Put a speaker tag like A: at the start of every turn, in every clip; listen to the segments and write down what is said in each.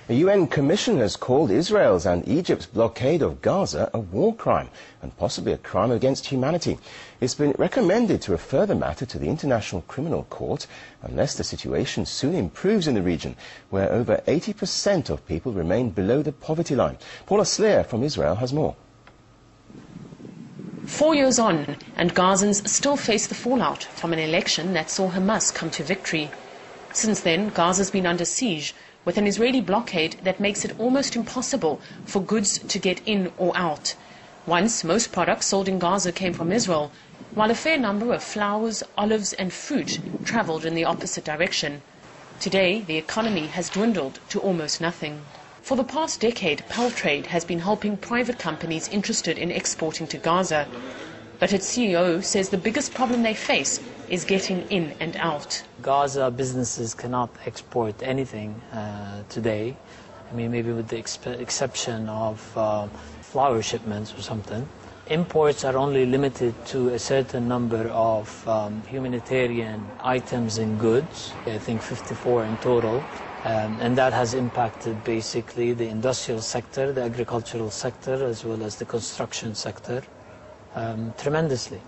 A: The UN Commission has called Israel's and Egypt's blockade of Gaza a war crime and possibly a crime against humanity. It's been recommended to refer the matter to the International Criminal Court unless the situation soon improves in the region, where over 80% of people remain below the poverty line. Paula Slayer from Israel has more.
B: 4 years on, and Gazans still face the fallout from an election that saw Hamas come to victory. Since then, Gaza's been under siege, with an Israeli blockade that makes it almost impossible for goods to get in or out. Once, most products sold in Gaza came from Israel, while a fair number of flowers, olives and fruit travelled in the opposite direction. Today, the economy has dwindled to almost nothing. For the past decade, Pell Trade has been helping private companies interested in exporting to Gaza. But its CEO says the biggest problem they face is getting in and out.
C: Gaza businesses cannot export anything today. I mean, maybe with the exception of flower shipments or something. Imports are only limited to a certain number of humanitarian items and goods, I think 54 in total. And that has impacted basically the industrial sector, the agricultural sector, as well as the construction sector, tremendously.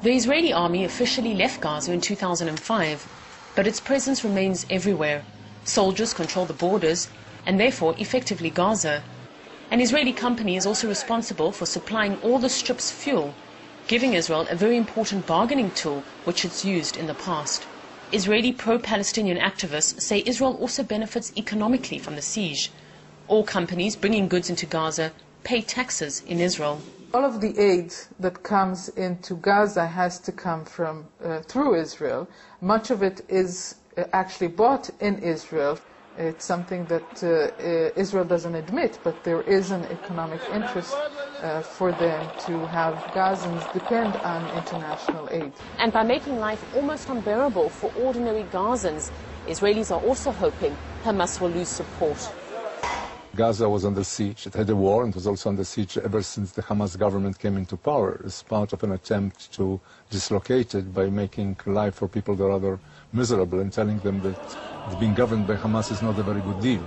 B: The Israeli army officially left Gaza in 2005, but its presence remains everywhere. Soldiers control the borders and therefore effectively Gaza. An Israeli company is also responsible for supplying all the strip's fuel, giving Israel a very important bargaining tool which it's used in the past. Israeli pro-Palestinian activists say Israel also benefits economically from the siege. All companies bringing goods into Gaza pay taxes in Israel.
D: All of the aid that comes into Gaza has to come from through Israel. Much of it is actually bought in Israel. It's something that Israel doesn't admit, but there is an economic interest for them to have Gazans depend on international aid.
B: And by making life almost unbearable for ordinary Gazans, Israelis are also hoping Hamas will lose support.
E: Gaza was under siege. It had a war and was also under siege ever since the Hamas government came into power as part of an attempt to dislocate it by making life for people rather miserable and telling them that being governed by Hamas is not a very good deal.